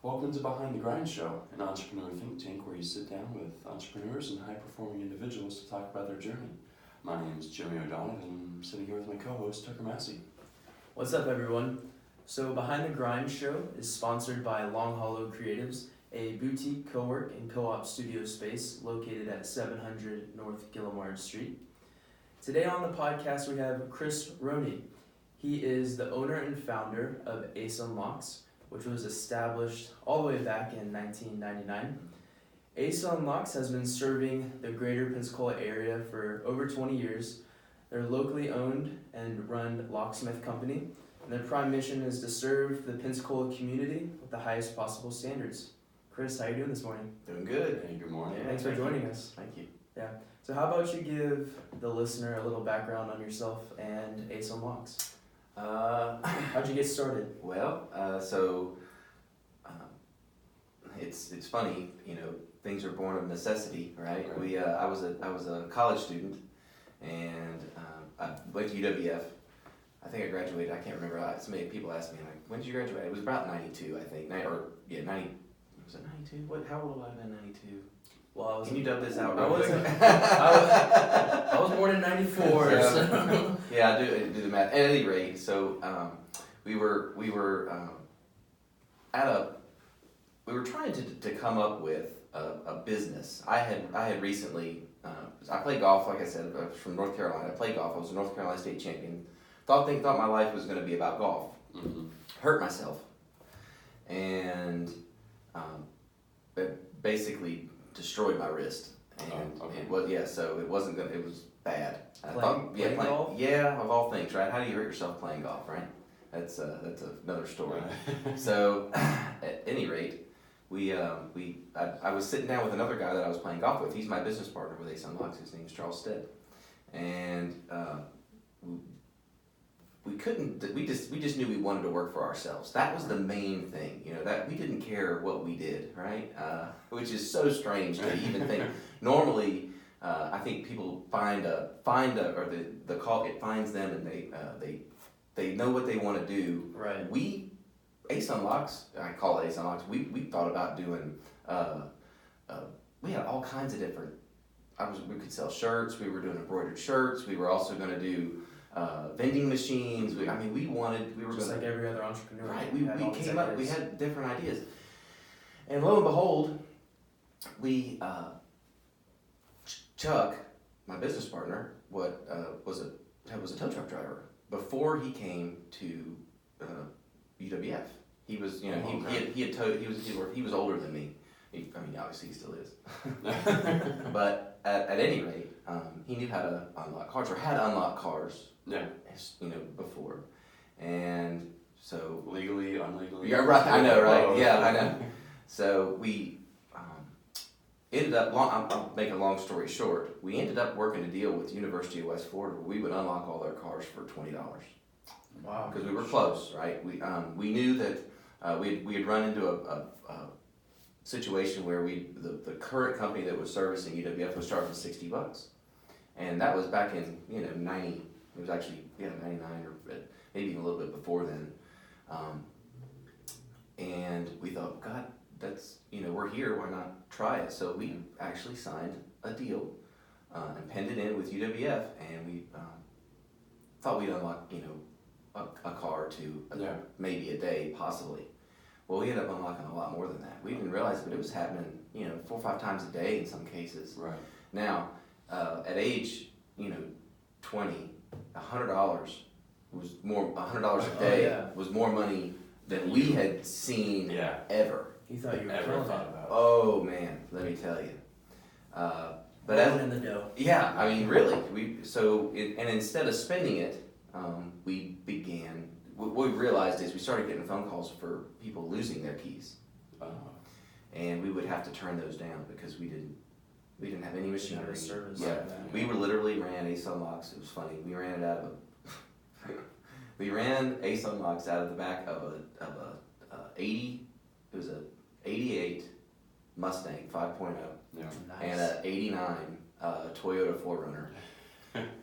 Welcome to Behind the Grind Show, an entrepreneur think tank where you sit down with entrepreneurs and high-performing individuals to talk about their journey. My name is Jimmy O'Donovan, and I'm sitting here with my co-host, Tucker Massey. What's up, everyone? So Behind the Grind Show is sponsored by Long Hollow Creatives, a boutique co-work and co-op studio space located at 700 North Gillimard Street. Today on the podcast we have Chris Roney. He is the owner and founder of Ace Unlocks, which was established all the way back in 1999. Ace Unlocks has been serving the greater Pensacola area for over 20 years. They're a locally owned and run locksmith company, and their prime mission is to serve the Pensacola community with the highest possible standards. Chris, how you doing this morning? Doing good. Hey, good morning. Thanks for joining us. Thank you. Yeah. So how about you give the listener a little background on yourself and Ace Unlocks? How'd you get started? It's funny, things are born of necessity, right? Right. I was a college student, and I went to UWF. I think I graduated. I can't remember. So many people ask me, like, when did you graduate? It was about 92, I think. 90. Was it 92? What? How old would I have been? 92. Well, Can you dub this out? I real quick? wasn't. I was born in '94. So. Yeah, I do the math. At any rate, so we were trying to come up with a business. I had recently I played golf, like I said, from North Carolina. I played golf. I was a North Carolina state champion. Thought my life was going to be about golf. Mm-hmm. Hurt myself, and it basically destroyed my wrist. And so it wasn't good. It was bad. Playing golf? Yeah, of all things, right? How do you hurt yourself playing golf, right? That's another story. So, at any rate, I was sitting down with another guy that I was playing golf with. He's my business partner with Ace Unlocks. His name's Charles Stead, and we just knew we wanted to work for ourselves. That was the main thing, that we didn't care what we did, right? Which is so strange to even think. Normally, I think people it finds them, and they know what they want to do. Right. Ace Unlocks, I call it Ace Unlocks. We thought about doing. We had all kinds of different. We could sell shirts. We were doing embroidered shirts. We were also going to do vending machines. We were Just like every other entrepreneur. Right. We came up. We had different ideas, and lo and behold, Chuck, my business partner, was a tow truck driver before he came to UWF. He was, he was older than me. Obviously he still is. But at any rate, he knew how to unlock cars, or had unlocked cars. Yeah. Before, and so Legally, unlegally. Yeah, right. I know, right? Whoa. Yeah, I know. So we ended up. I'll make a long story short. We ended up working a deal with the University of West Florida where we would unlock all their cars for $20. Wow. Because we were close, right? We knew that we had run into a situation where the current company that was servicing UWF was charging $60, and that was back in 90. It was actually 99 or maybe even a little bit before then, and we thought, God, that's we're here, why not try it? So we actually signed a deal and penned it in with UWF, and we thought we'd unlock a car or two, maybe a day, possibly. Well, we ended up unlocking a lot more than that. We didn't realize, but it was happening 4 or 5 times a day in some cases. Right. Now, at age 20. $100 was more. $100 a day was more money than we had seen ever. You thought you were Ever killing thought it. about. Oh man, let me tell you. But Rolling in the dough. yeah, really. And instead of spending it, we began. What we realized is we started getting phone calls for people losing their keys, and we would have to turn those down because we didn't have any machinery. Service. Yeah, we were literally ran Ace Unlocks. It was funny. We ran it out of we ran Ace Unlocks out of the back of a 80. It was a 88 Mustang 5.0 Yeah. Nice. and a 89 Toyota 4Runner.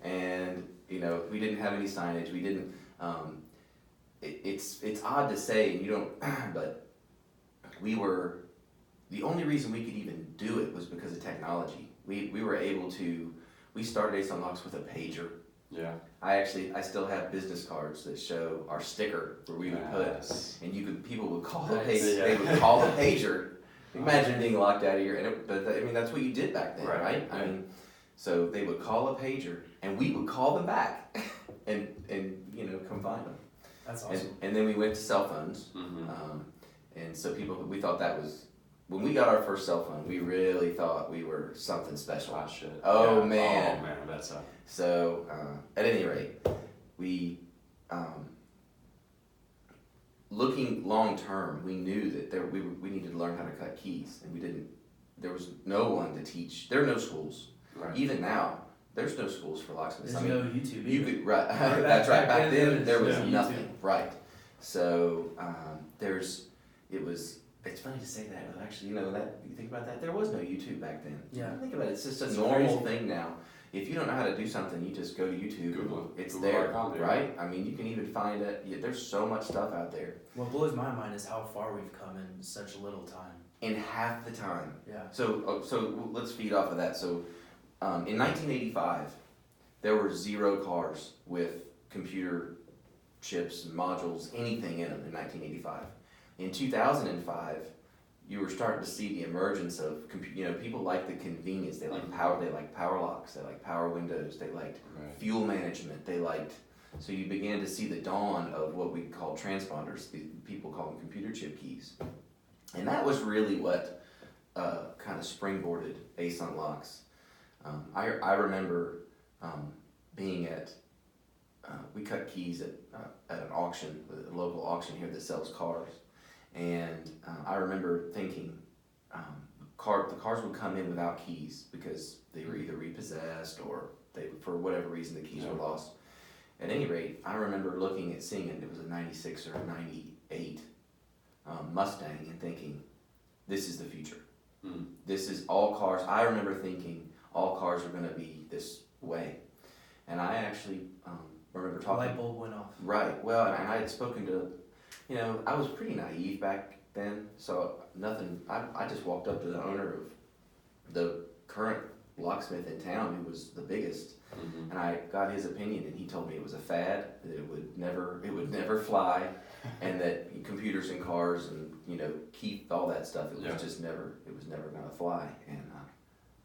And we didn't have any signage. We didn't. It's odd to say, and you don't, but the only reason we could even do it was because of technology. We were able to, we started Ace on Locks with a pager. Yeah. I still have business cards that show our sticker where we would put, and people would call they would call a pager. Imagine being locked out of your, but I mean, that's what you did back then, right? I mean, so they would call a pager and we would call them back and come find them. That's awesome. And then we went to cell phones. And so we thought that was, when we got our first cell phone, we really thought we were something special. Oh, shit. Oh, man. Oh, man, that's a... So, at any rate, we, looking long term, we knew that we needed to learn how to cut keys, and there was no one to teach. There are no schools. Right. Even now, there's no schools for locksmiths. There's no YouTube You either. could, right, that's right, back then there was nothing, YouTube. right. So, it's funny to say that, but actually, you think about that, there was no YouTube back then. Yeah. Think about it, it's just a It's normal crazy. thing now. If you don't know how to do something, you just go to YouTube. Google it. It's Google.com, there, right? I mean, you can even find it. There's so much stuff out there. What blows my mind is how far we've come in such little time. In half the time. Yeah. So let's feed off of that. So, in 1985, there were 0 cars with computer chips, modules, anything in them in 1985. In 2005, you were starting to see the emergence of people like the convenience. They like power locks, they like power windows, they liked fuel management, so you began to see the dawn of what we call transponders. People call them computer chip keys. And that was really what kind of springboarded Ace on Locks. I remember being at, we cut keys at an auction, a local auction here that sells cars. And I remember thinking, the cars would come in without keys because they were either repossessed or for whatever reason the keys were lost. At any rate, I remember seeing it was a 96 or a 98 Mustang and thinking, this is the future. This is all cars. I remember thinking all cars are going to be this way. And I actually remember talking. The light bulb went off. Right. Well, and I had spoken to, I was pretty naive back then, so I just walked up to the owner of the current locksmith in town, who was the biggest, and I got his opinion, and he told me it was a fad, that it would never fly, and that computers in cars and keep all that stuff, it was never gonna fly, and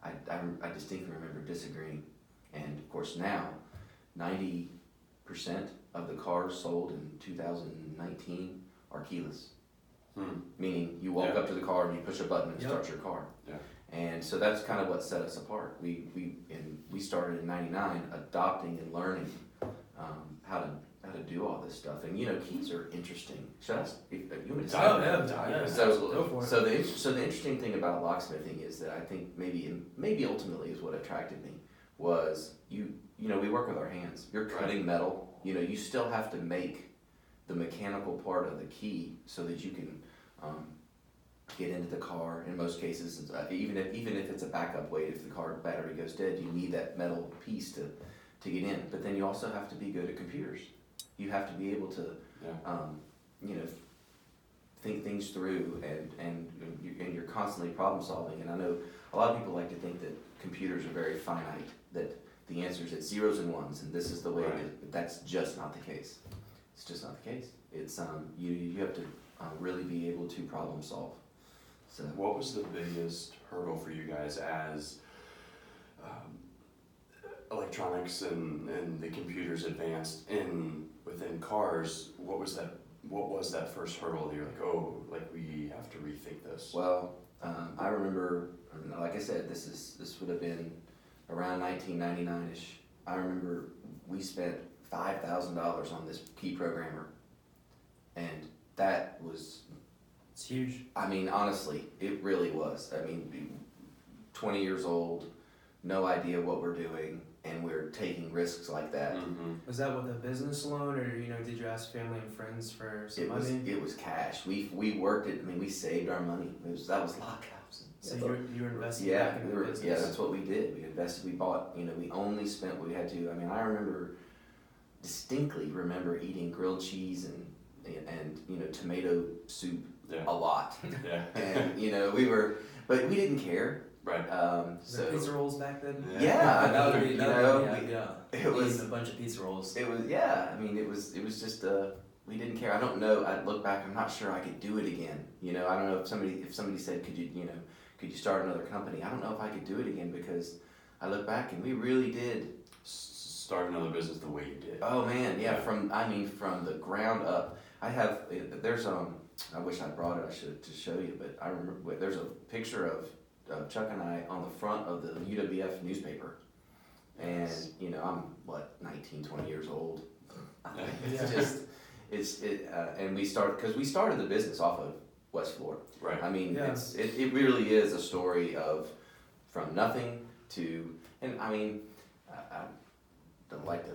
I distinctly remember disagreeing, and of course now, 90% of the cars sold in 2019 are keyless. Meaning you walk up to the car and you push a button and start your car. Yeah. And so that's kind of what set us apart. We started in '99 adopting and learning how to do all this stuff. And keys are interesting. You want me to say that? So the interesting thing about locksmithing is that I think maybe ultimately is what attracted me was we work with our hands. You're cutting metal. You still have to make the mechanical part of the key so that you can get into the car. In most cases, even if it's a backup weight, if the car battery goes dead, you need that metal piece to get in. But then you also have to be good at computers. You have to be able to think things through, and you're constantly problem solving. And I know a lot of people like to think that computers are very finite, that the answer is it's zeros and ones, and this is the way it is. But that's just not the case. It's just not the case. It's you have to really be able to problem solve. So what was the biggest hurdle for you guys as electronics and the computers advanced within cars? What was that first hurdle that you're like, we have to rethink this? Well, I remember, like I said, this would have been around 1999-ish. I remember we spent $5,000 on this key programmer, and that was... It's huge. I mean, honestly, it really was. I mean, 20 years old, no idea what we're doing, and we're taking risks like that. Was that with a business loan, or did you ask family and friends for some money? It was cash. We worked it. I mean, we saved our money. That was lockouts. So you were investing back in the business. Yeah, that's what we did. We invested. We bought. We only spent what we had to. I mean, I distinctly remember eating grilled cheese and tomato soup Yeah. a lot. Yeah. And but we didn't care. Right. Was there pizza rolls back then? Yeah, I That would mean, be, it was eating a bunch of pizza rolls. It was, yeah. I mean, it was just we didn't care. I don't know. I'd look back. I'm not sure I could do it again. I don't know if somebody said, could you start another company? I don't know if I could do it again because I look back and we really did Start another business the way you did. Oh man, yeah. From the ground up. There's I wish I brought it. I should to show you, but I remember there's a picture of Chuck and I on the front of the UWF newspaper. And, I'm 19, 20 years old. And we started the business off of West Florida. Right. I mean, it really is a story of from nothing to, and I mean, I don't like to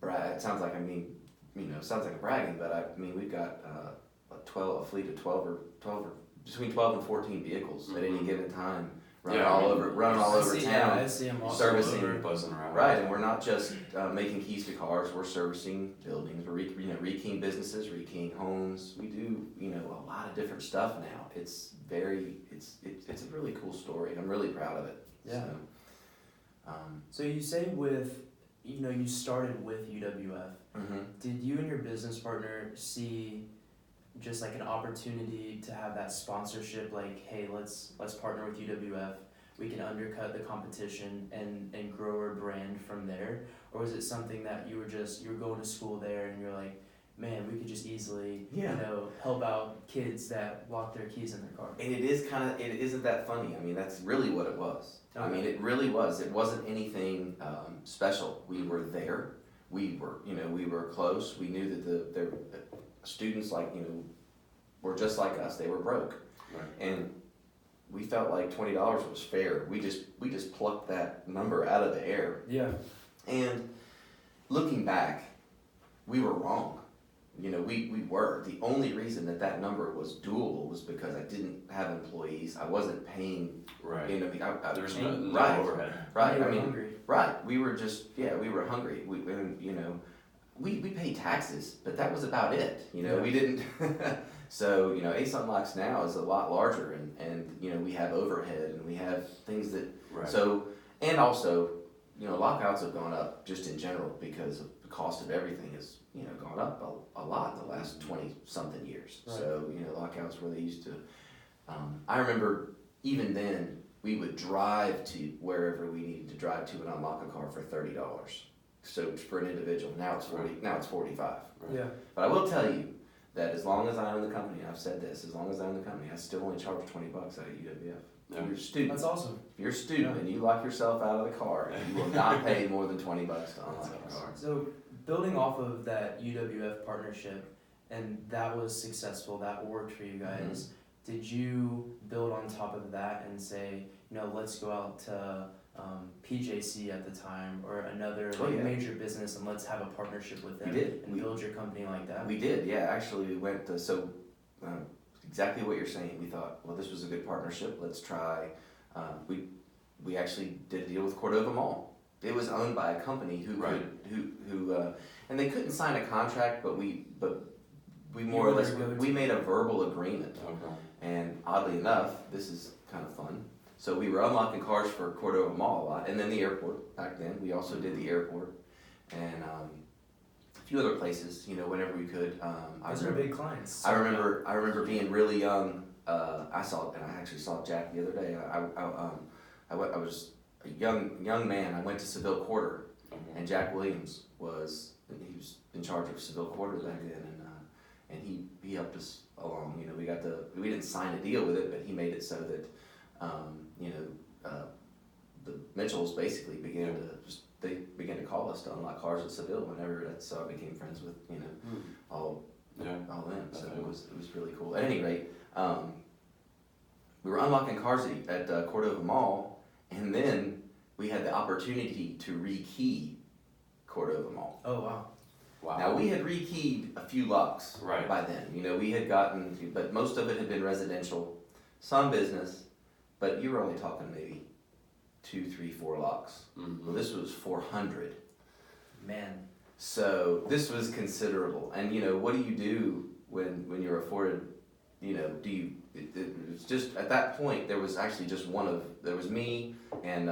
brag. It sounds like sounds like a bragging, but I mean, we've got a fleet of 12 or between 12 and 14 vehicles at any given time, running all over town. Yeah, I see them all servicing, over. Buzzing around. Right, and we're not just making keys to cars. We're servicing buildings. We're rekeying businesses, rekeying homes. We do a lot of different stuff now. It's a really cool story. I'm really proud of it. Yeah. So you say you started with UWF. Mm-hmm. Did you and your business partner see just like an opportunity to have that sponsorship, like, hey, let's partner with UWF, we can undercut the competition and grow our brand from there? Or was it something that you were going to school there and you're like, man, we could just easily help out kids that lock their keys in their car? And it isn't that funny. I mean, that's really what it was. Okay. I mean, it really was. It wasn't anything special. We were there. We were close. We knew that the students were just like us. They were broke. Right. And we felt like $20 was fair. We just plucked that number out of the air. Yeah. And looking back, we were wrong. We were. The only reason that number was doable was because I didn't have employees. I wasn't paying. Right. There was no right. overhead. Right. We were hungry. Right. We were just we were hungry. We paid taxes, but that was about it. We didn't. So Ace Unlocks now is a lot larger, and we have overhead and we have things that. Right. So and also lockouts have gone up just in general because of the cost of everything has gone up a lot in the last 20-something years. Right. So lockouts where they used to. I remember even then we would drive to wherever we needed to drive to and unlock a car for $30. So for an individual, now it's 40. Now it's 45. Right. Yeah. But I will tell you that as long as I own the company, I've said this, as long as I own the company, I still only charge $20 out of UWF. Yeah. If you're a student. That's awesome. If you're a student and you lock yourself out of the car, you will not pay more than $20 to unlock your car. So building off of that UWF partnership, and that was successful, that worked for you guys, did you build on top of that and say, let's go out to PJC at the time or another major business and let's have a partnership with them and build your company like that? We did, yeah. Actually, we went to, exactly what you're saying. We thought, well, this was a good partnership. Let's try. We actually did a deal with Cordova Mall. It was owned by a company who and they couldn't sign a contract, but we more or less we made a verbal agreement. Okay. And oddly enough, this is kind of fun. So we were unlocking cars for Cordova Mall a lot, and then the airport back then. We also did the airport and a few other places. Whenever we could. Those are big clients. I remember being really young. I actually saw Jack the other day. I was a young man. I went to Seville Quarter, and Jack Williams was in charge of Seville Quarter back then, and he helped us along. We didn't sign a deal with it, but he made it so that the Mitchells basically began to call us to unlock cars at Seville whenever. So I became friends with all them. So it was really cool. At any rate, we were unlocking cars at Cordova Mall, and then we had the opportunity to rekey Cordova Mall. Oh wow. Wow. Now we had rekeyed a few locks Right. by then. We had gotten, but most of it had been residential, some business, but you were only talking maybe 2, 3, 4 locks. Mm-hmm. Well, this was 400. Man. So this was considerable. And what do you do when you're afforded do you? It was just at that point there was actually just there was me and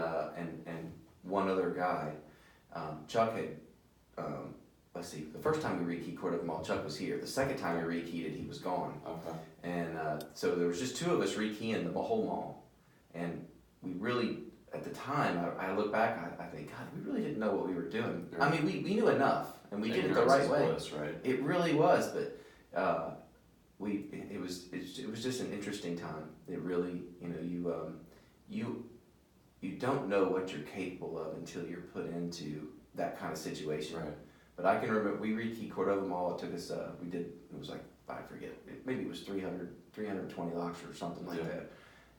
one other guy. Chuck had. Let's see. The first time we rekeyed Cordova Mall, Chuck was here. The second time we rekeyed it, he was gone. Okay. And so there was just two of us rekeying the whole mall, and we really, at the time, I look back, I think, God, we really didn't know what we were doing. Yeah. I mean, we knew enough, and we did it the Ignorance right is way. bliss, right? It really was, but it was just an interesting time. It really, you don't know what you're capable of until you're put into that kind of situation. Right. But I can remember we rekeyed Cordova Mall. It took us, it was like, I forget, maybe it was 320 locks or something like that.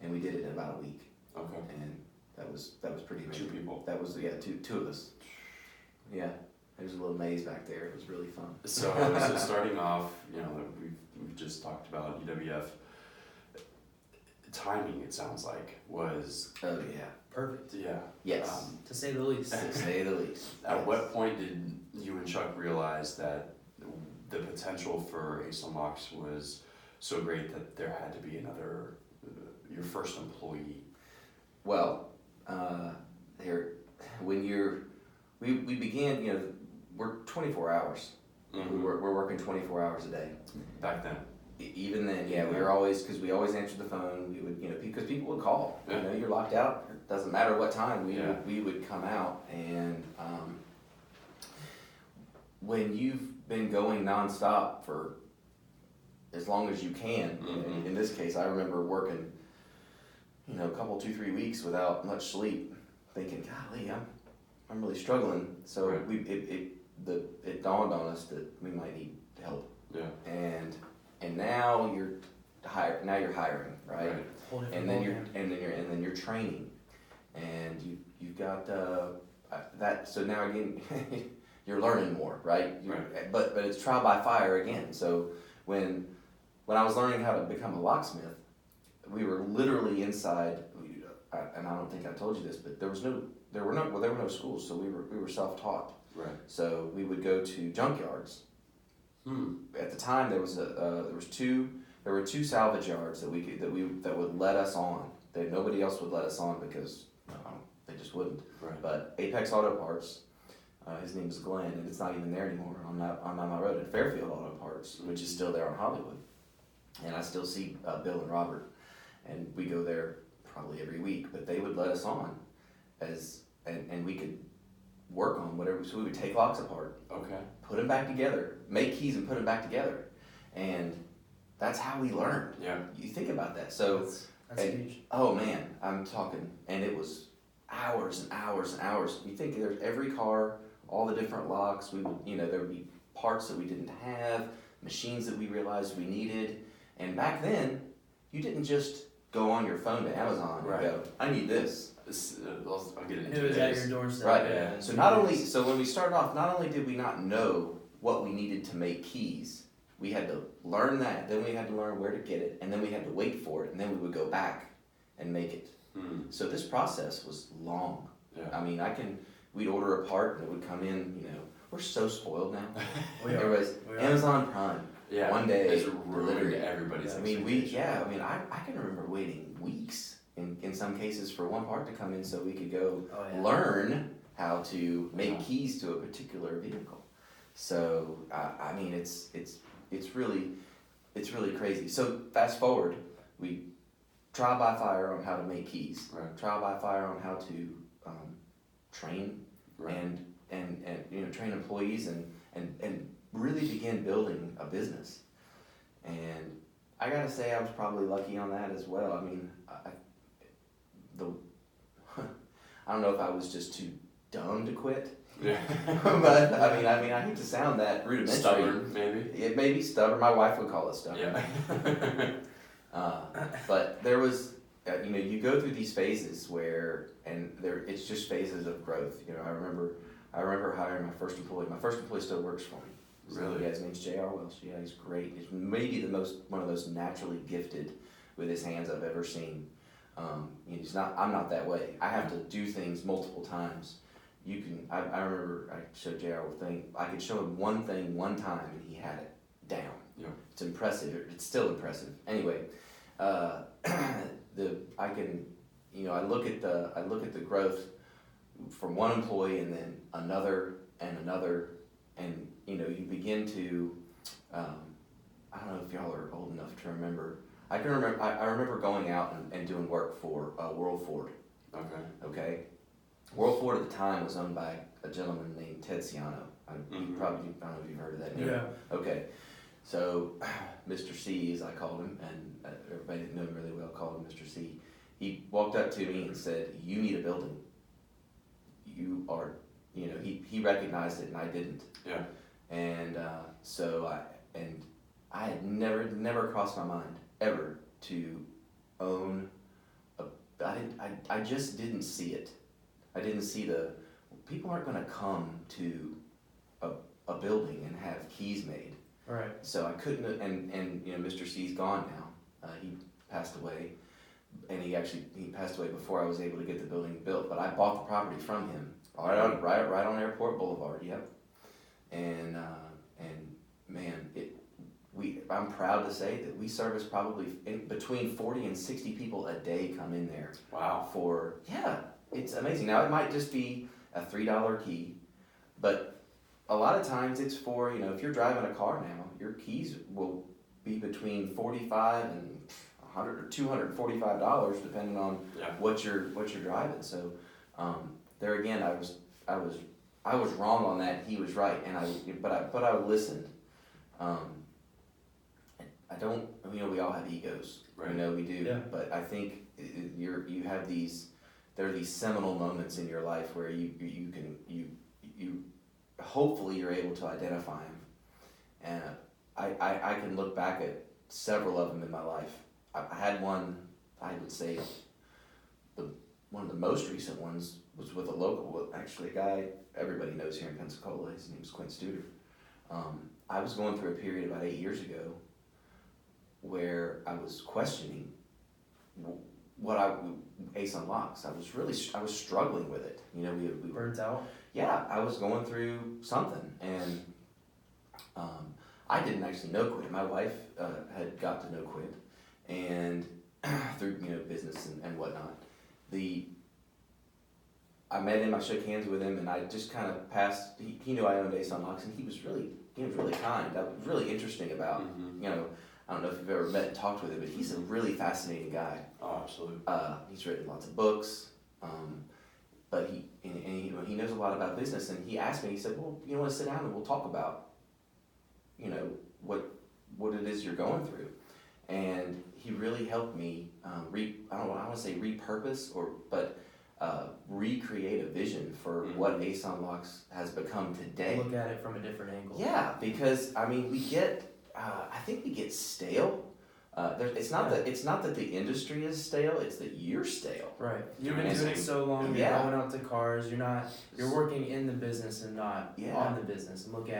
And we did it in about a week. Okay. And that was pretty amazing. 2 people. That was, two of us. Yeah. There's a little maze back there. It was really fun. So starting off, we've just talked about UWF. Timing, it sounds like, was... Oh, yeah. Perfect. Yeah. Yes. To say the least. To say the least. At what point did you and Chuck realize that the potential for Ace Unlocks was so great that there had to be another, your first employee? Well, we began, we're 24 hours. Mm-hmm. We're working 24 hours a day. Back then? Even then, yeah, we were always, because we always answered the phone. We would, because people would call. Yeah. You're locked out. It doesn't matter what time. We would come out, and when you've been going nonstop for as long as you can, mm-hmm. in this case, I remember working, a couple, 2-3 weeks without much sleep, thinking, golly, I'm really struggling. So right. it dawned on us that we might need help. Yeah. And now you're hiring, right? And then you're training, and you've got that. So now again, you're learning more, right? Right. But it's trial by fire again. So when I was learning how to become a locksmith, we were literally inside. And I don't think I told you this, but there were no schools, so we were self-taught. Right. So we would go to junkyards. At the time, there were two salvage yards that would let us on. Nobody else would let us on because they just wouldn't. Right. But Apex Auto Parts, his name is Glenn, and it's not even there anymore on my road. And Fairfield Auto Parts, which is still there on Hollywood, and I still see Bill and Robert, and we go there probably every week. But they would let us on, and we could work on whatever. So we would take locks apart. Okay. Put them back together, make keys and put them back together. And that's how we learned. Yeah. You think about that. So, that's huge. Oh man, I'm talking, and it was hours and hours and hours. You think there's every car, all the different locks, we would, there would be parts that we didn't have, machines that we realized we needed. And back then, you didn't just go on your phone to Amazon and go, I need this. I'll get into it was at your doorstep. Right. Yeah. So when we started off, not only did we not know what we needed to make keys, we had to learn that, then we had to learn where to get it, and then we had to wait for it, and then we would go back and make it. So this process was long. Yeah. I mean, we'd order a part and it would come in, we're so spoiled now. We are. Everybody's Amazon Prime. Yeah. One day It's ruined delivery. everybody's I can remember waiting weeks in some cases for one part to come in so we could go learn how to make keys to a particular vehicle. So it's really crazy. So fast forward, we trial by fire on how to make keys. Right. Trial by fire on how to train and train employees and really begin building a business. And I gotta say I was probably lucky on that as well. I mean, I don't know if I was just too dumb to quit. Yeah. But I mean, I hate to sound that rudimentary. Stubborn, maybe. It may be stubborn. My wife would call it stubborn. Yeah. But there was, you go through these phases it's just phases of growth. I remember hiring my first employee. My first employee still works for me. Really? Yeah, his name's J.R. Welsh. Yeah, he's great. He's maybe one of those naturally gifted with his hands I've ever seen. I'm not that way. I have to do things multiple times. I remember I showed JR a thing. I could show him one thing one time and he had it down. Yeah. It's impressive. It's still impressive. Anyway, I look at the growth from one employee and then another and another, and you begin to, I don't know if y'all are old enough to remember. I remember going out and doing work for World Ford. Okay. World Ford at the time was owned by a gentleman named Ted Ciano. I don't know if you've heard of that name. Yeah. Okay. So, Mr. C, as I called him, and everybody didn't know him really well, called him Mr. C. He walked up to me and said, "You need a building. You are," he recognized it and I didn't. Yeah. And so I had never crossed my mind ever to own I just didn't see it. I didn't see people aren't going to come to a building and have keys made. Right. So I couldn't, and Mr. C's gone now. He passed away, and he passed away before I was able to get the building built. But I bought the property from him, right on Airport Boulevard. Yep. And man, I'm proud to say that we service probably between 40 and 60 people a day come in there. Wow. It's amazing. Now it might just be a $3 key, but a lot of times it's for, if you're driving a car now, your keys will be between $45 and $100 or $245 depending on what you're driving. So there again, I was wrong on that. He was right, but I listened. I don't. We all have egos. Right. We do. Yeah. But I think there are these seminal moments in your life where you hopefully you're able to identify them, and I can look back at several of them in my life. I had one. I would say one of the most recent ones was with a guy everybody knows here in Pensacola. His name is Quint Studer. I was going through a period about 8 years ago where I was questioning Ace Unlocks. I was struggling with it. We Burnt out? Yeah, I was going through something, and I didn't actually know Quint. My wife had got to know Quint, and through business and whatnot. I met him. I shook hands with him, and I just kind of passed. He knew I owned Ace Unlocks, and he was really kind. That was really interesting about I don't know if you've ever met and talked with him, but he's a really fascinating guy. Oh, absolutely. He's written lots of books, but he knows a lot about business. And he asked me, he said, "Well, you want to sit down and we'll talk about, what it is you're going through." And he really helped me I don't want to say repurpose but recreate a vision for what Ace Unlocks has become today. Look at it from a different angle. Yeah, because I think we get stale. It's not that the industry is stale; it's that you're stale. Right. You've been doing it so long. You're going out to cars. You're working in the business and not on the business, and looking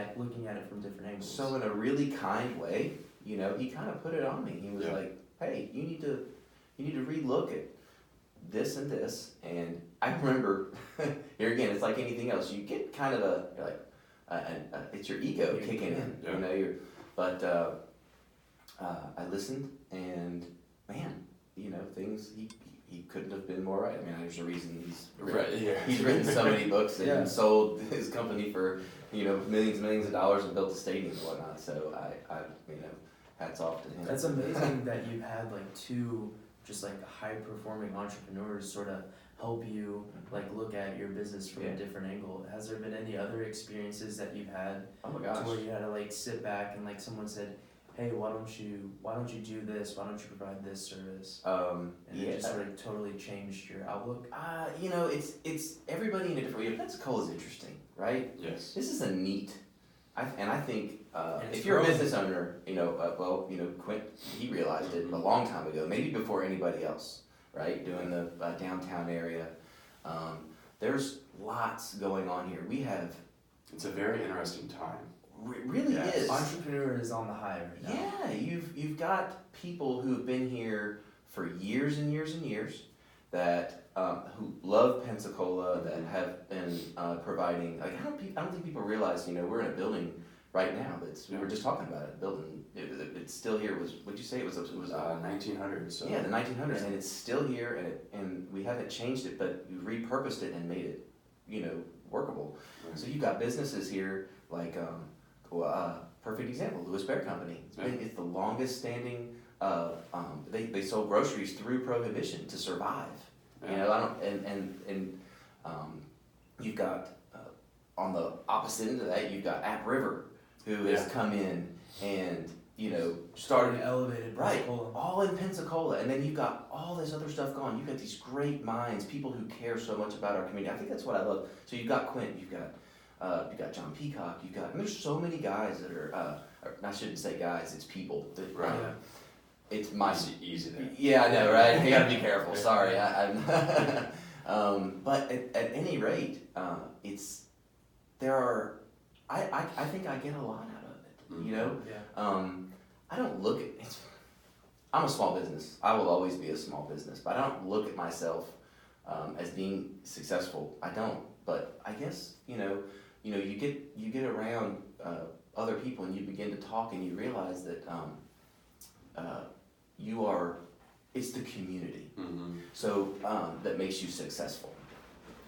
at it from different angles. So in a really kind way, he kind of put it on me. He was like, "Hey, you need to relook at this and this." And I remember here again, it's like anything else. You get kind of it's your ego kicking in. Yeah. But I listened, and man, things he couldn't have been more right. I mean, there's a reason he's written so many books and sold his company for millions and millions of dollars and built a stadium and whatnot. So I hats off to him. That's amazing that you've had two just high performing entrepreneurs sort of help you look at your business from a different angle. Has there been any other experiences that you've had Oh my gosh. to where you had to sit back and someone said, "Hey, why don't you do this? Why don't you provide this service?" And it just sort of totally changed your outlook. It's everybody in a different way. Pensacola is interesting, right? Yes. This is a neat. I think And if you're a growing. business owner, Quint, he realized it a long time ago, maybe before anybody else, right? Doing the downtown area. There's lots going on here. It's a very interesting time. Really is. Entrepreneur is on the high right now. Yeah, you've got people who have been here for years and years and years that who love Pensacola, that have been providing. I don't think people realize we're in a building right now. We were just talking about it. Building it's still here. Would you say it was 1900? So yeah, the 1900s, and it's still here, and we haven't changed it, but we repurposed it and made it, workable. Right. So you've got businesses here like perfect example, Lewis Bear Company. It's the longest standing. They sold groceries through Prohibition to survive. You've got on the opposite end of that, you've got App River, who has come in and started elevated Pensacola. all in Pensacola, and then you've got all this other stuff going. You've got these great minds, people who care so much about our community. I think that's what I love. So you've got Quint, you've got John Peacock, and there's so many guys that are. I shouldn't say guys, it's people. Right. It's my easy there. Yeah, I know, right? You gotta be careful. Sorry, I'm. But at any rate, I think I get a lot out of it. Mm-hmm. Yeah. I don't look at it. I'm a small business. I will always be a small business, but I don't look at myself as being successful. I don't. But I guess you get around other people and you begin to talk and you realize that it's the community. Mm-hmm. So that makes you successful.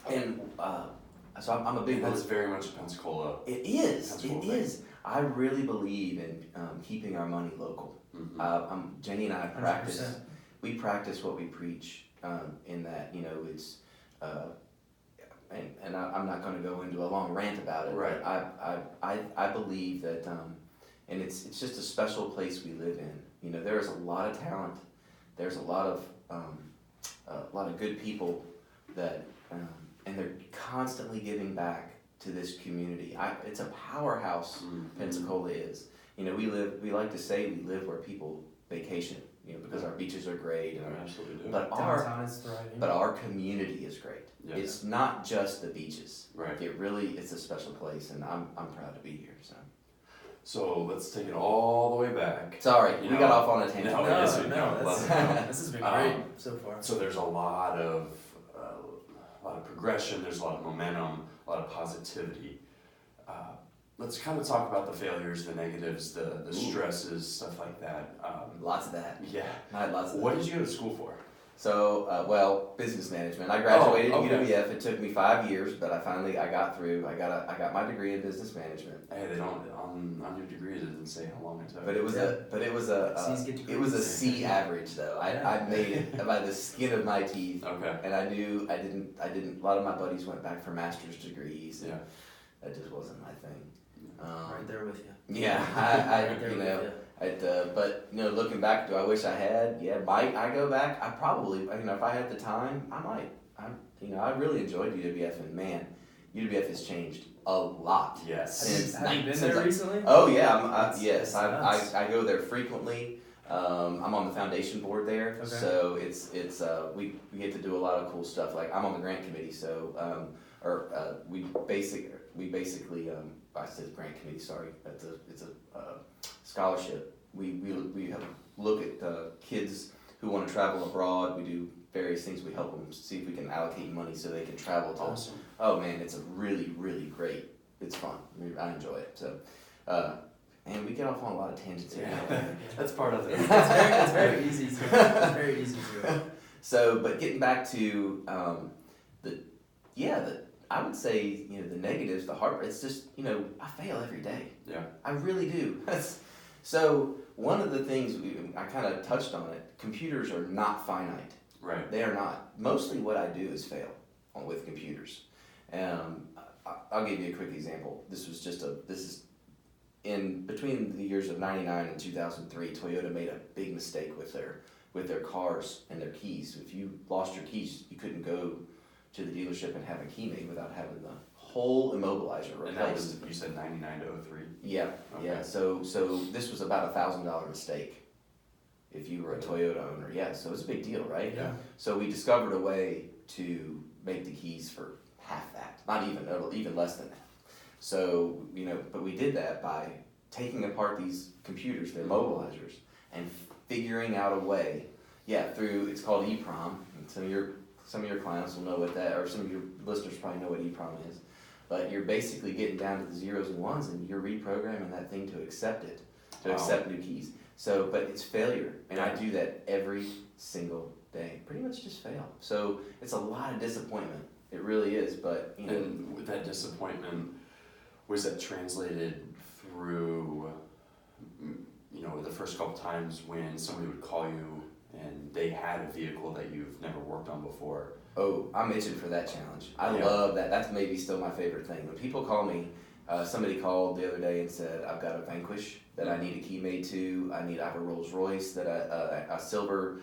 And so I'm a big. That's very much a Pensacola. It is. Pensacola It thing. is. I really believe in keeping our money local. Mm-hmm. Jenny and I 100%. practice. We practice what we preach. In that, it's. And I'm not going to go into a long rant about it. Right. But I believe that, and it's just a special place we live in. There's a lot of talent. There's a lot of good people that, and they're constantly giving back to this community. It's a powerhouse. Mm-hmm. Pensacola is. We like to say we live where people vacation. Because our beaches are great. We absolutely do. But Downtown is thriving. But our community is great. Yeah. It's not just the beaches. Right. It's a special place, and I'm proud to be here. So let's take it all the way back. Sorry, we got off on a tangent. No, No, yes, we no, know. this has been great so far. So there's a lot of progression. There's a lot of momentum, a lot of positivity. Let's kind of talk about the failures, the negatives, the stresses, stuff like that. Lots of that. Yeah. I had lots of What that. did you go to school for? So, business management. I graduated okay. at UWF. It took me 5 years, but I got through. I got my degree in business management. Hey, they don't on your degree. It doesn't say how long it took. But it was a C average though. I made it by the skin of my teeth. Okay. And I knew I didn't. A lot of my buddies went back for master's degrees. And Yeah. That just wasn't my thing. Right there with you. Yeah, Right there with you. but looking back, do I wish I had? Yeah, might I go back? I probably, if I had the time, I might. I really enjoyed UWF, and man, UWF has changed a lot. Yes. Have you been there recently? Oh yeah, It's nuts. I go there frequently. I'm on the foundation board there, Okay. so it's we get to do a lot of cool stuff. Like I'm on the grant committee, so we basically I said grant committee. Sorry, it's a scholarship. We have look at kids who want to travel abroad. We do various things. We help them see if we can allocate money so they can travel to. Awesome. Oh man, it's a really great. It's fun. I enjoy it. So, and we get off on a lot of tangents here. Yeah. That's part of it. It's very easy to. So, but getting back to I would say the negatives, the hard. It's just I fail every day. Yeah. I really do. So one of the things I kind of touched on it. Computers are not finite. Right. They are not. Mostly what I do is fail with computers. I'll give you a quick example. This is in between the years of 99 and 2003, Toyota made a big mistake with their cars and their keys. If you lost your keys, you couldn't go to the dealership and have a key made without having the whole immobilizer replaced. And that was, you said 99 to 03? Yeah, Okay. yeah. So this was about $1,000 mistake if you were a Toyota owner. Yeah, so it's a big deal, right? Yeah. So we discovered a way to make the keys for half that, not even less than that. So, but we did that by taking apart these computers, their mobilizers, and figuring out a way, through, it's called EEPROM, and some of your clients will know what that, or some of your listeners probably know what EEPROM is. but you're basically getting down to the zeros and ones, and you're reprogramming that thing to accept it, to Wow. accept new keys. So, but it's failure, and I do that every single day. Pretty much just fail. So it's a lot of disappointment. It really is, but you know. And with that disappointment, was that translated through, you know, the first couple times when somebody would call you and they had a vehicle that you've never worked on before? Oh, I'm itching for that challenge. I Yeah. love that. That's maybe still my favorite thing. When people call me, somebody called the other day and said, I've got a Vanquish that I need a key made to. I have a Rolls Royce that a silver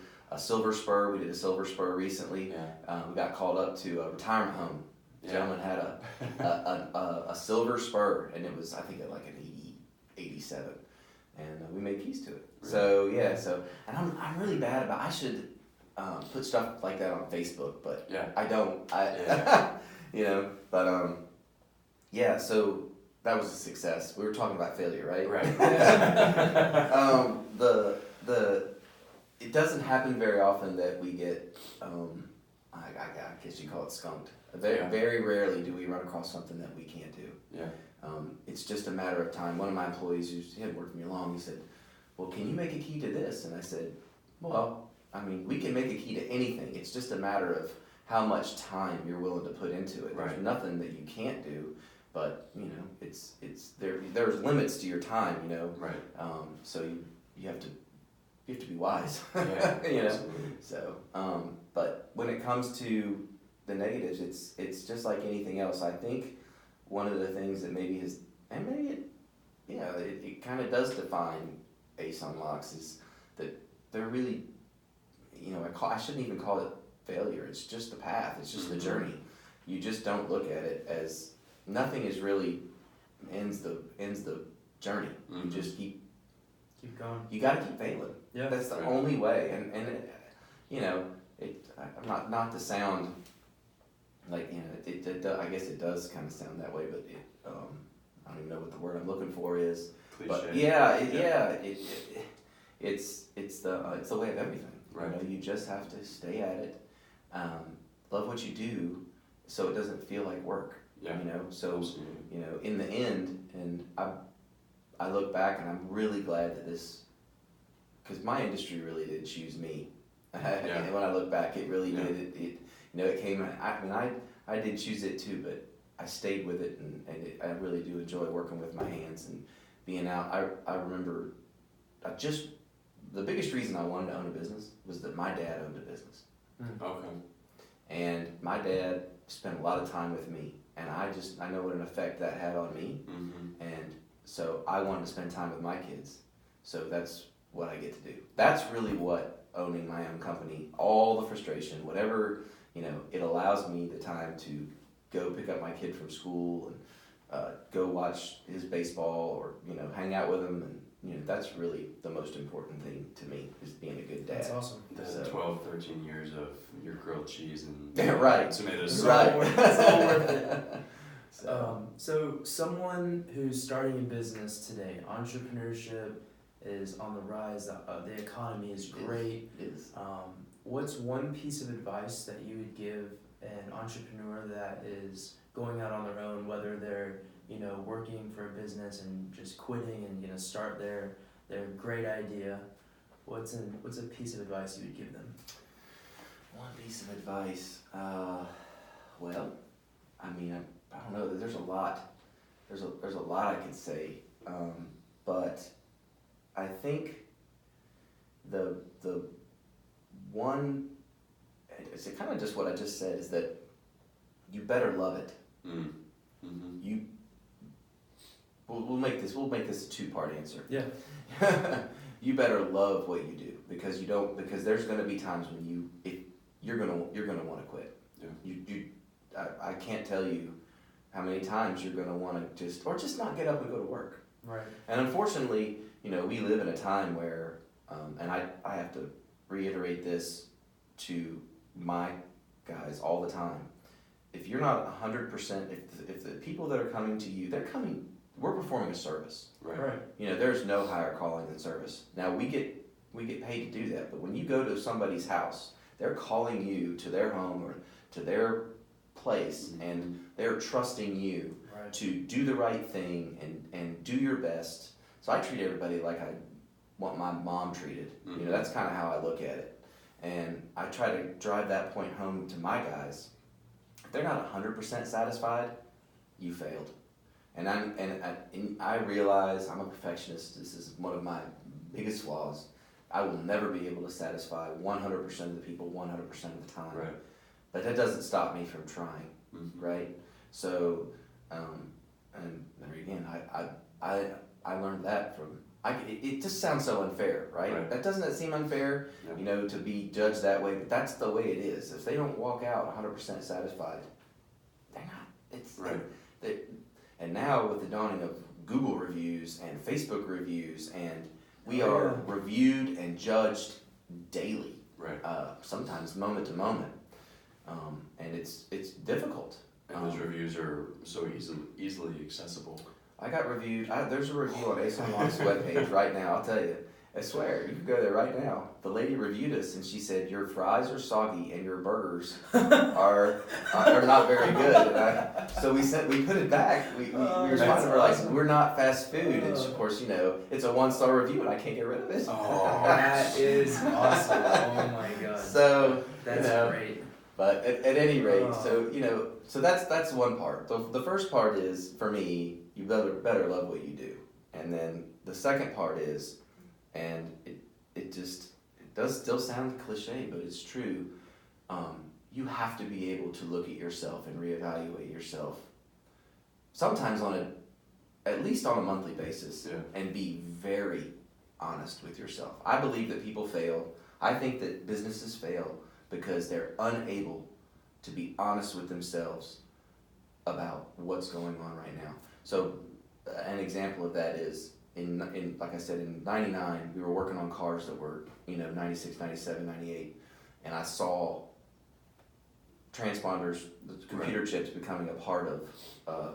spur. We did a silver spur recently. Yeah. We got called up to a retirement home. The Yeah. gentleman had a silver spur, and it was, I think, like an 87, and we made keys to it. Really? So yeah, and I'm really bad about. I should put stuff like that on Facebook, but Yeah. I don't. Yeah. You know, but yeah. So that was a success. We were talking about failure, right? Right. It doesn't happen very often that we get, I guess you call it skunked. Very rarely do we run across something that we can't do. Yeah. It's just a matter of time. One of my employees, he hadn't worked for me long, he said, well, can you make a key to this? And I said, well, I mean, we can make a key to anything. It's just a matter of how much time you're willing to put into it. Right. There's nothing that you can't do, but, you know, there's limits to your time, you know. Right. So you have to be wise. Yeah. You know. Absolutely. So, but when it comes to the negatives, it's just like anything else. I think one of the things that maybe is, and maybe it kind of does define Ace Unlocks is that they're really, you know, I shouldn't even call it failure. It's just the path. It's just the journey. You just don't look at it as nothing is really ends the journey. You just keep going. You got to keep failing. Yeah. That's the only way. And it, you know, I'm not to sound like, you know, I guess it does kind of sound that way, but I don't even know what the word I'm looking for is. Cliche. But it's the way of everything. Right. You know, you just have to stay at it. Love what you do, so it doesn't feel like work. Yeah. You know, so Absolutely. you know, in the end, and I look back and I'm really glad that because my industry really did choose me. Yeah. And when I look back, it really did. It you know, it came. I did choose it too, but I stayed with it, and I really do enjoy working with my hands and being out. I remember, the biggest reason I wanted to own a business was that my dad owned a business. Okay. And my dad spent a lot of time with me, and I know what an effect that had on me. Mm-hmm. And so I wanted to spend time with my kids. So that's what I get to do. That's really what owning my own company, all the frustration, whatever, you know, it allows me the time to go pick up my kid from school and go watch his baseball or, you know, hang out with him. And, you know, that's really the most important thing to me is being a good dad. That's awesome. The 12, 13 years of your grilled cheese and Yeah, right. tomatoes. Right. It's all worth it. So, So someone who's starting a business today, entrepreneurship is on the rise. The economy is great. it is. What's one piece of advice that you would give an entrepreneur that is going out on their own, whether they're, you know, working for a business and just quitting and, you know, start their great idea? What's a piece of advice you would give them? One piece of advice. Well, I mean, I don't know. There's a lot. There's a lot I could say, but I think the one, it's kind of just what I just said, is that you better love it. Mm-hmm. We'll make this a two-part answer. Yeah. You better love what you do because there's going to be times when you're going to want to quit. Yeah. I can't tell you how many times you're going to want to just not get up and go to work. Right. And unfortunately, you know, we live in a time where, and I have to reiterate this to my guys all the time. If you're not 100%, if the people that are coming to you, we're performing a service. Right. You know, there's no higher calling than service. Now we get paid to do that, but when you go to somebody's house, they're calling you to their home or to their place, and they're trusting you to do the right thing and do your best. So I treat everybody like I want my mom treated. You know, that's kind of how I look at it. And I try to drive that point home to my guys. If they're not 100% satisfied, you failed. And I realize I'm a perfectionist. This is one of my biggest flaws. I will never be able to satisfy 100% of the people 100% of the time. Right. But that doesn't stop me from trying, right? So, and there again, I learned that from. It just sounds so unfair, right? That seem unfair, you know, to be judged that way. But that's the way it is. If they don't walk out 100% satisfied, they're not. It's and now with the dawning of Google reviews and Facebook reviews, and we are reviewed and judged daily, sometimes moment to moment, and it's difficult. And those reviews are so easily accessible. I got reviewed. There's a review on Ace Unlocked's webpage right now. I'll tell you. I swear, you can go there right now. The lady reviewed us, and she said your fries are soggy and your burgers are not very good. And so we put it back. We responded. We're like, we're not fast food. And of course, you know, it's a 1-star review, and I can't get rid of it. Oh, that is awesome! Oh my god. So that's great. But at any rate, so you know, so that's one part. The first part is for me, you better love what you do, and then the second part is. And it does still sound cliche, but it's true. You have to be able to look at yourself and reevaluate yourself. Sometimes at least on a monthly basis, and be very honest with yourself. I believe that people fail. I think that businesses fail because they're unable to be honest with themselves about what's going on right now. So, an example of that is. In like I said, in 99, we were working on cars that were, you know, 96, 97, 98, and I saw transponders, the computer chips becoming a part of, a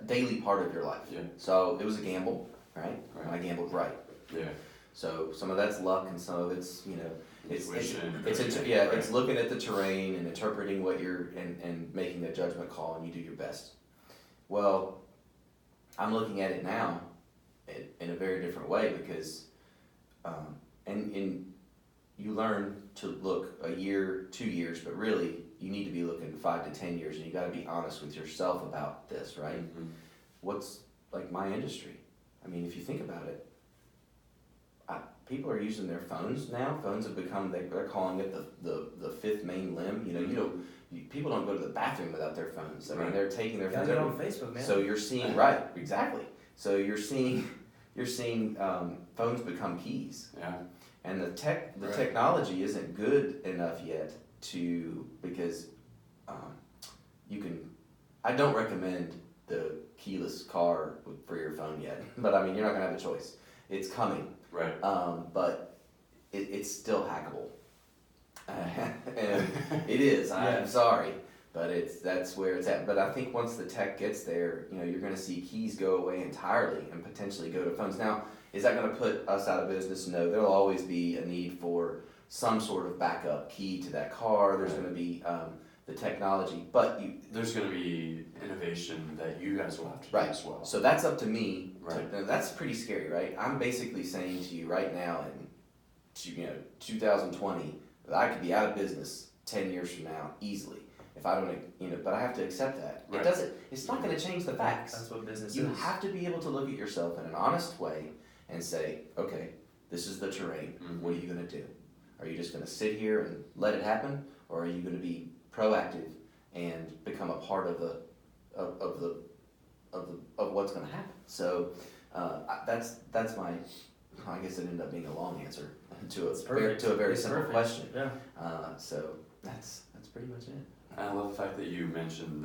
daily part of your life. Yeah. So it was a gamble, right? And I gambled right. Yeah. So some of that's luck, and some of it's, you know, it's looking at the terrain and interpreting what you're, and making a judgment call, and you do your best. Well, I'm looking at it now in a very different way because, and you learn to look a year, 2 years, but really you need to be looking 5 to 10 years, and you got to be honest with yourself about this, right? What's like my industry? I mean, if you think about it, people are using their phones now. Phones have become, they're calling it the fifth main limb. You know, people don't go to the bathroom without their phones. I mean, they're taking their phones. Get on Facebook, man. So you're seeing exactly. So you're seeing phones become keys. Yeah. And the technology isn't good enough yet because you can. I don't recommend the keyless car for your phone yet, but I mean you're not gonna have a choice. It's coming. Right. But it's still hackable. And it is. I'm sorry, but that's where it's at. But I think once the tech gets there, you know, you're going to see keys go away entirely and potentially go to phones. Now, is that going to put us out of business? No. There'll always be a need for some sort of backup key to that car. There's going to be the technology, but there's going to be innovation that you guys will have to do as well. So that's up to me. Right. That's pretty scary, right? I'm basically saying to you right now in 2020. I could be out of business 10 years from now easily if I don't, but I have to accept that. Right. It's not going to change the facts. That's what business is. You have to be able to look at yourself in an honest way and say, okay, this is the terrain. What are you going to do? Are you just going to sit here and let it happen, or are you going to be proactive and become a part of what's going to happen? So that's my. I guess it ended up being a long answer to a very simple question. Yeah. So that's pretty much it. I love the fact that you mentioned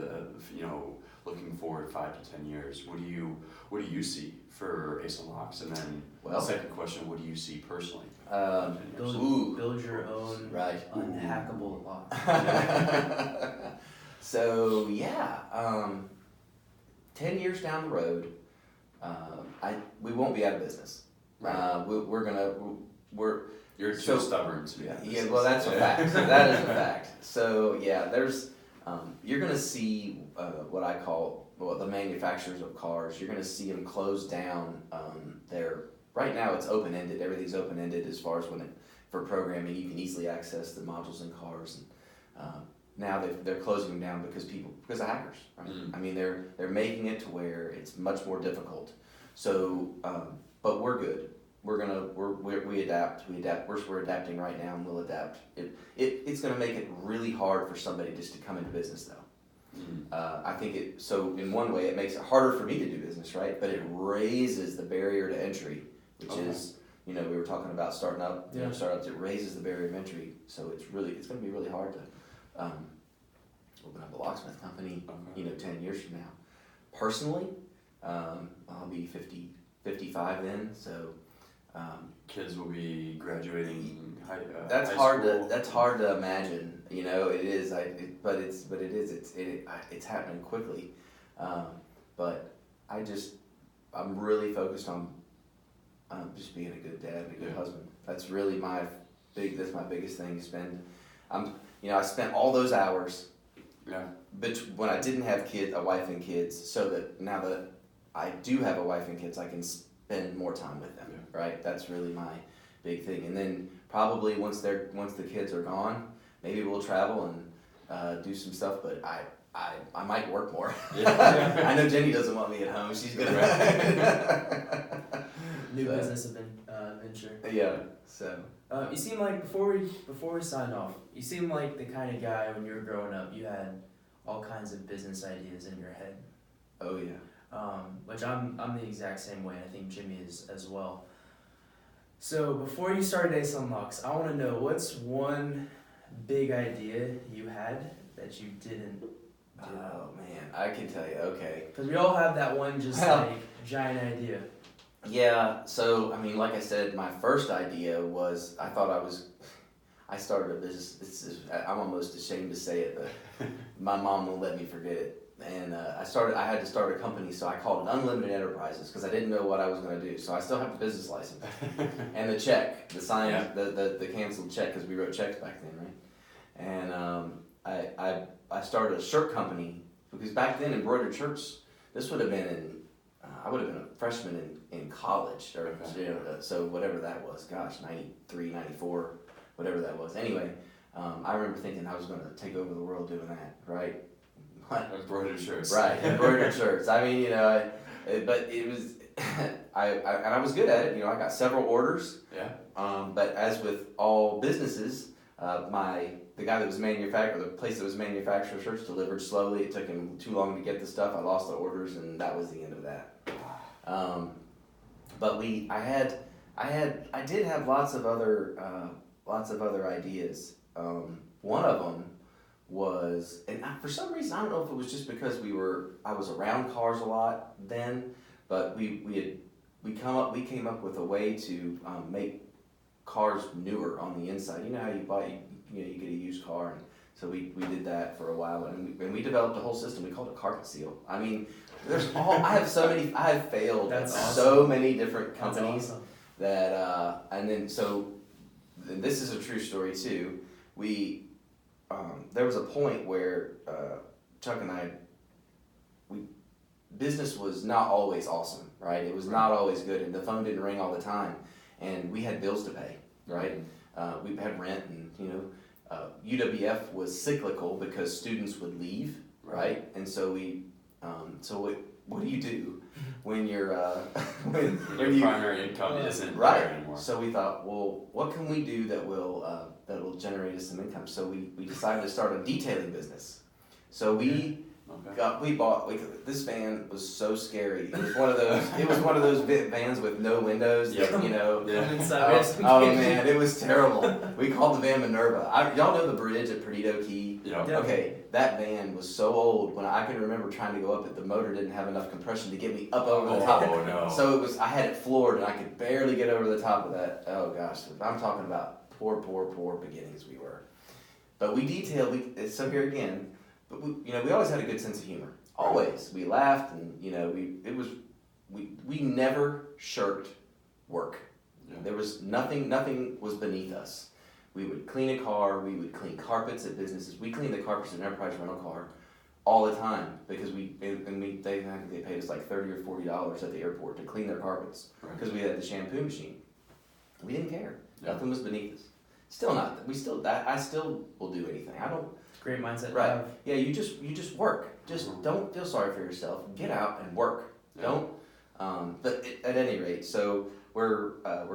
looking forward 5 to 10 years. What do you see for Ace Unlocks? And then the second question, what do you see personally? Build your own unhackable lock. So 10 years down the road, we won't be out of business. Right. You're too stubborn to be out of business. Yeah, well, that's a fact. That is a fact. So there's you're going to see what I call the manufacturers of cars. You're going to see them close down their. Right now, it's open ended. Everything's open ended as far as for programming. You can easily access the modules in cars. And now they're closing them down because of hackers. Right? I mean, they're making it to where it's much more difficult. So, but we're good. We adapt. We're adapting right now, and we'll adapt. It's going to make it really hard for somebody just to come into business, though. I think so in one way it makes it harder for me to do business, right? But it raises the barrier to entry, which is, we were talking about starting up, startups. It raises the barrier of entry, so it's going to be really hard to open up a locksmith company, 10 years from now. Personally, I'll be 55 then, so. Kids will be graduating high That's hard to imagine. It is. But it's happening quickly. But I'm really focused on just being a good dad and a good husband. That's really my biggest thing. I spent all those hours. Yeah. But when I didn't have a wife and kids, so that now that I do have a wife and kids, I can spend more time with them. Yeah. Right. That's really my big thing. And then probably once the kids are gone, maybe we'll travel and do some stuff. But I might work more. Yeah. I know Jenny doesn't want me at home. She's gonna new business venture. Yeah. So you seem like before we signed off, you seem like the kind of guy when you were growing up, you had all kinds of business ideas in your head. Oh yeah. Which I'm the exact same way. I think Jimmy is as well. So before you started Ace Unlocks, I want to know what's one big idea you had that you didn't do. Oh man, I can tell you. Okay. Because we all have that one giant idea. Yeah. So I mean, like I said, my first idea was I started a business. I'm almost ashamed to say it, but my mom won't let me forget it. And I had to start a company, so I called it Unlimited Enterprises because I didn't know what I was going to do. So I still have the business license and the check, the signed, the canceled check because we wrote checks back then, right? And I started a shirt company because back then embroidered shirts. This would have been I would have been a freshman in college or so whatever that was. Gosh, 93, 94, whatever that was. Anyway, I remember thinking I was going to take over the world doing that, right? Embroidered shirts. Right, embroidered shirts. I mean, but it was, I was good at it. I got several orders. Yeah. But as with all businesses, the guy that was the place that was manufacturing shirts delivered slowly. It took him too long to get the stuff. I lost the orders, and that was the end of that. But I did have lots of other ideas. One of them was, and for some reason, I don't know if it was just because I was around cars a lot then, but we came up with a way to make cars newer on the inside. You know how you get a used car, and so we did that for a while, and we developed a whole system. We called it carpet seal. I mean, I have failed at so many different companies. That's awesome. That and this is a true story too. There was a point where Chuck and I, business was not always awesome, right? It was not always good, and the phone didn't ring all the time, and we had bills to pay, right? We had rent, and UWF was cyclical because students would leave, right? And so what do you do when you're when your primary income isn't right there anymore? So we thought, well, what can we do that will generate us some income? So we decided to start a detailing business. So this van was so scary. It was one of those vans with no windows. Yeah. Oh man, it was terrible. We called the van Minerva. Y'all know the bridge at Perdido Key? Yeah. Okay, that van was so old. When I can remember trying to go up it, the motor didn't have enough compression to get me up over the top. Oh no. So I had it floored, and I could barely get over the top of that. Oh gosh, I'm talking about poor beginnings we were. But we detailed. So here again. But we always had a good sense of humor. Always. We laughed, and we never shirked work. Yeah. There was nothing was beneath us. We would clean a car, we would clean carpets at businesses. We cleaned the carpets in an enterprise rental car all the time because they paid us like $30 or $40 at the airport to clean their carpets because we had the shampoo machine. We didn't care. Yeah. Nothing was beneath us. Still not. I still will do anything. I don't. Great mindset. Right. Yeah. You just work. Just don't feel sorry for yourself. Get out and work. Yeah. Don't. But at any rate, so we're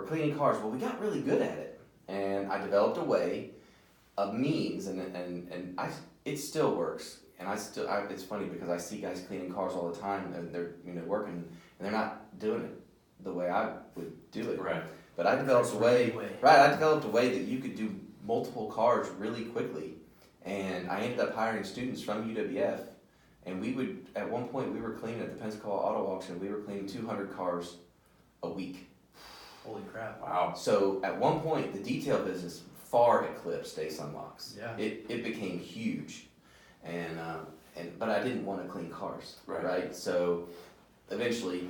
cleaning cars. Well, we got really good at it, and I developed a means, and it still works. And it's funny because I see guys cleaning cars all the time, and they're working, and they're not doing it the way I would do it. Right. But I developed a way. Right. I developed a way that you could do multiple cars really quickly, and I ended up hiring students from UWF, and we would at one point we were cleaning at the Pensacola Auto Auction. We were cleaning 200 cars a week. Holy crap! Wow. So at one point, the detail business far eclipsed Ace Unlocks. Yeah. It became huge. But I didn't want to clean cars, Right. right? So eventually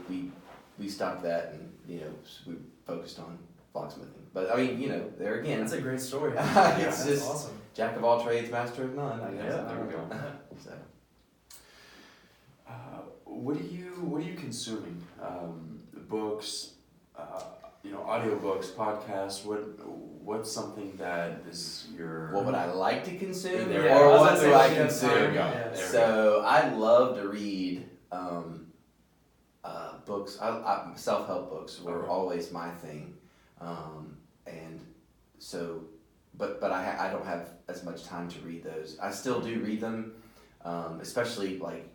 we stopped that, and we focused on locksmithing. But I mean, there again, That's a great story. It's That's just awesome. jack of all trades, master of none. I guess. Yeah, there we go. So, What are you consuming? Books, audiobooks, podcasts. What's something that is your? what would I like to consume, Yeah, or I was what gonna do say, I we have consume? There we go. Yeah. There we go. So I love to read books. Self-help books were Okay. always my thing, and so, but I don't have as much time to read those. I still do read them, especially like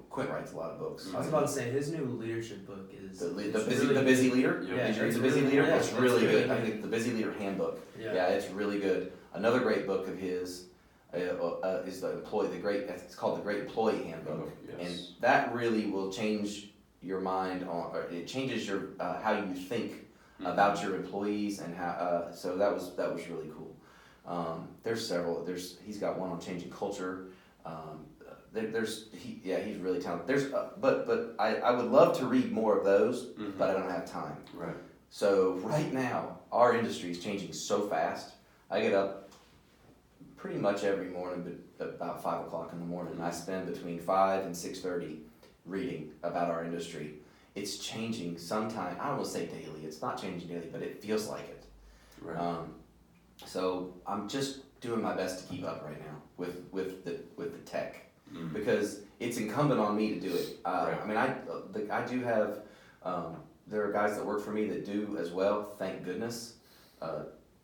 Quint writes a lot of books. I was about to say his new leadership book is The it's busy really leader. Yeah. Did you read it's the busy really- leader? yeah, It's it's really really good. I good. think the busy leader handbook. Yeah. Yeah, it's really good. Another great book of his is it's called the Great Employee Handbook, Yes. and that really will change your mind or it changes your how you think about your employees and how. So that was really cool. There's several. He's got one on changing culture. He's really talented. But I would love to read more of those, but I don't have time. Right. So right now, our industry is changing so fast. I get up pretty much every morning, but about 5 o'clock in the morning. I spend between 5 and 6:30 reading about our industry. It's changing sometime. I don't want to say daily. It's not changing daily, but it feels like it. Right. So I'm just doing my best to keep up right now with the tech. Mhm. Because it's incumbent on me to do it. Right. I mean, I do have. There are guys that work for me that do as well. Thank goodness.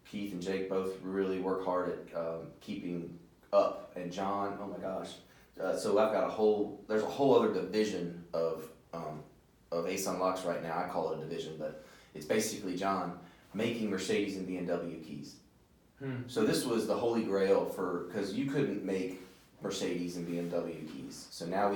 Keith and Jake both really work hard at keeping up, and John. Oh my gosh. So I've got there's a whole other division of Ace Unlocks right now. I call it a division, but it's basically John making Mercedes and BMW keys. So this was the holy grail because you couldn't make Mercedes and BMW keys. So now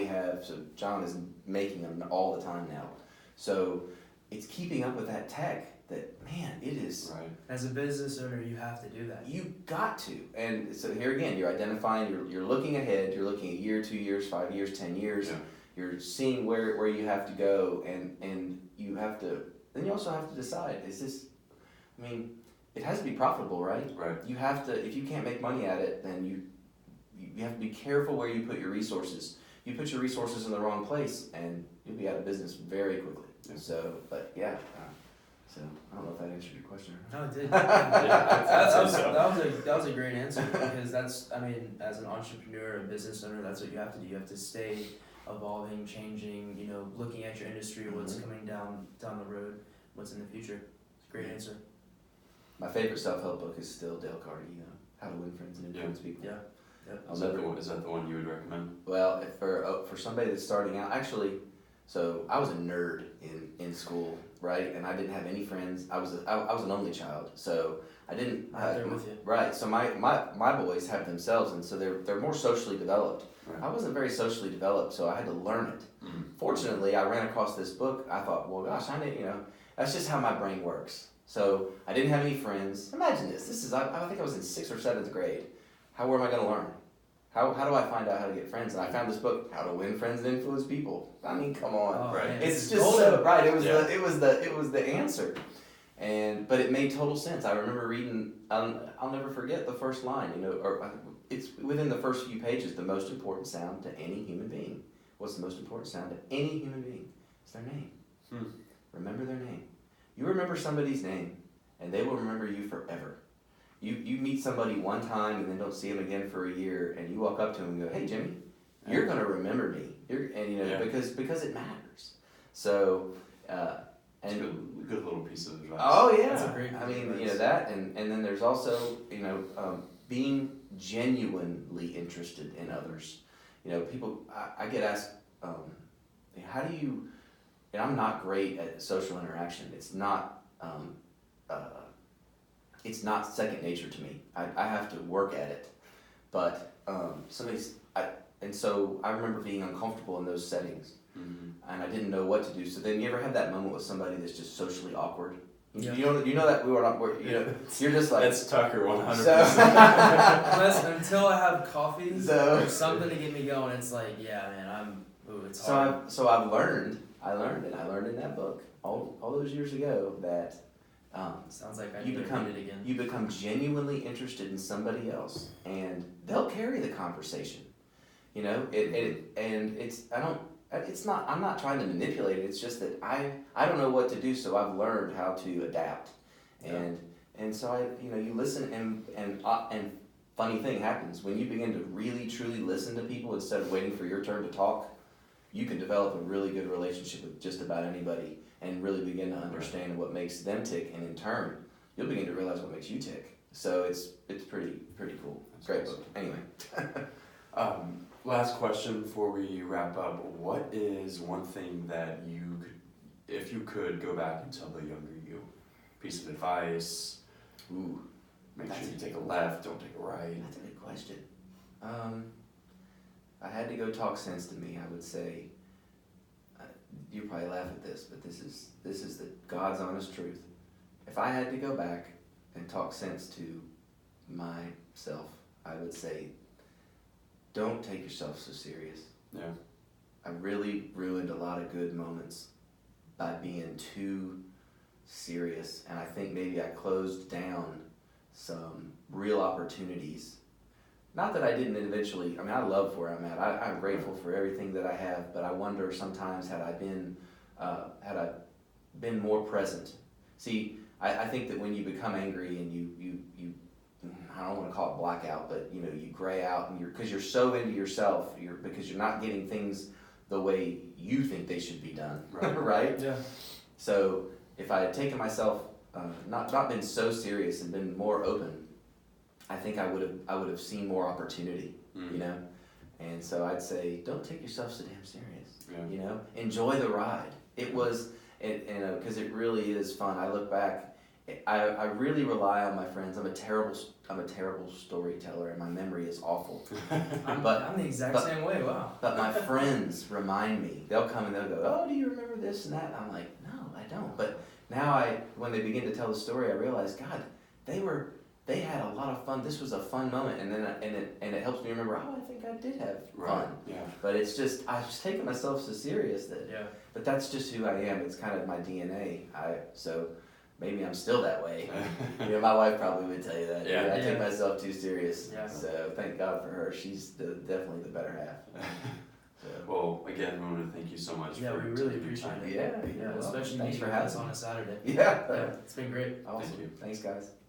John is making them all the time now. So it's keeping up with that tech that, man, it is. Right. As a business owner, you have to do that. You got to. And so here again, you're identifying, you're looking ahead, you're looking a year, 2 years, 5 years, 10 years. Yeah. You're seeing where you have to go, and you have to, then you also have to decide, it has to be profitable, right? Right. You have to, if you can't make money at it, then you have to be careful where you put your resources. You put your resources in the wrong place, and you'll be out of business very quickly. Yeah. So, but yeah, so I don't know if that answered your question. No, it did. Yeah. That was a great answer because as an entrepreneur, a business owner, that's what you have to do. You have to stay evolving, changing, looking at your industry, what's coming down the road, what's in the future. It's a great answer. My favorite self-help book is still Dale Carnegie, How to Win Friends and Influence People. Yeah. Yep. Is that the one you would recommend? Well, for somebody that's starting out, actually, so I was a nerd in school, right? And I didn't have any friends. I was an only child, so I didn't. Right there with you. Right. So my boys have themselves, and so they're more socially developed. Right. I wasn't very socially developed, so I had to learn it. Mhm. Fortunately, I ran across this book. I thought, well, gosh, that's just how my brain works. So I didn't have any friends. Imagine this. I think I was in 6th or 7th grade. How am I going to learn? How do I find out how to get friends? And I found this book, How to Win Friends and Influence People. I mean, come on. Oh, Right. man, It's this is just golden. so right. It was Yeah. the answer. But it made total sense. I remember reading. I'll never forget the first line. It's within the first few pages. The most important sound to any human being. What's the most important sound to any human being? It's their name. Remember their name. You remember somebody's name, and they will remember you forever. You meet somebody one time and then don't see them again for a year, and you walk up to them and go, "Hey, Jimmy, you're gonna remember me." Because it matters. So. And good little piece of advice. Oh yeah, That's a great piece of advice. that, and then there's also being genuinely interested in others. People. I get asked, how do you? And I'm not great at social interaction. It's not. It's not second nature to me. I have to work at it, but so I remember being uncomfortable in those settings. And I didn't know what to do. So then you ever have that moment with somebody that's just socially awkward? Yeah. You know that we were not. You're just like that's Tucker 100%. Until I have coffee So- or something to get me going, it's like, yeah, man, it's So hard. I've learned, and I learned in that book all those years ago that Sounds like I you need to read it again. you become genuinely interested in somebody else, and they'll carry the conversation. I'm not trying to manipulate it. It's just that I don't know what to do, so I've learned how to adapt, and so you listen, and funny thing happens when you begin to really truly listen to people instead of waiting for your turn to talk. You can develop a really good relationship with just about anybody, and really begin to understand what makes them tick, and in turn, you'll begin to realize what makes you tick. So it's pretty cool. That's Great awesome. book. Anyway. Last question before we wrap up. What is one thing that you could, if you could go back and tell the younger you, piece of advice? Ooh, Make sure you take a left, don't take a right. that's a good question. I had to go talk sense to me. I would say, you probably laugh at this, but this is the God's honest truth. If I had to go back and talk sense to myself, I would say, don't take yourself so serious. Yeah. I really ruined a lot of good moments by being too serious, and I think maybe I closed down some real opportunities. Not that I didn't eventually. I love where I'm at. I'm grateful for everything that I have, but I wonder sometimes had I been more present. See, I think that when you become angry and you I don't want to call it blackout, but you gray out, and because you're so into yourself, because you're not getting things the way you think they should be done, right? Yeah. So if I had taken myself, not been so serious and been more open, I think I would have seen more opportunity, And so I'd say, don't take yourself so damn serious. Yeah. Enjoy the ride. It was, because it really is fun. I look back. I really rely on my friends. I'm a terrible storyteller, and my memory is awful. I'm the exact same way. Wow. But my friends remind me. They'll come and they'll go, "Oh, do you remember this and that?" I'm like, "No, I don't." But now when they begin to tell the story, I realize, God, they had a lot of fun. This was a fun moment, and then it helps me remember. Oh, I think I did have fun. Yeah. But it's just I was taking myself so serious that. Yeah. But that's just who I am. It's kind of my DNA. So. Maybe I'm still that way. My wife probably would tell you that. Yeah. I take myself too serious. Yeah. So thank God for her. She's definitely the better half. So. Well, again, we want to thank you so much. Yeah, for we really taking your appreciate time. it. Yeah, Yeah, especially thanks meeting for with having us me. on a Saturday. Yeah. Yeah, it's been great. Awesome. Thank you. Thanks, guys.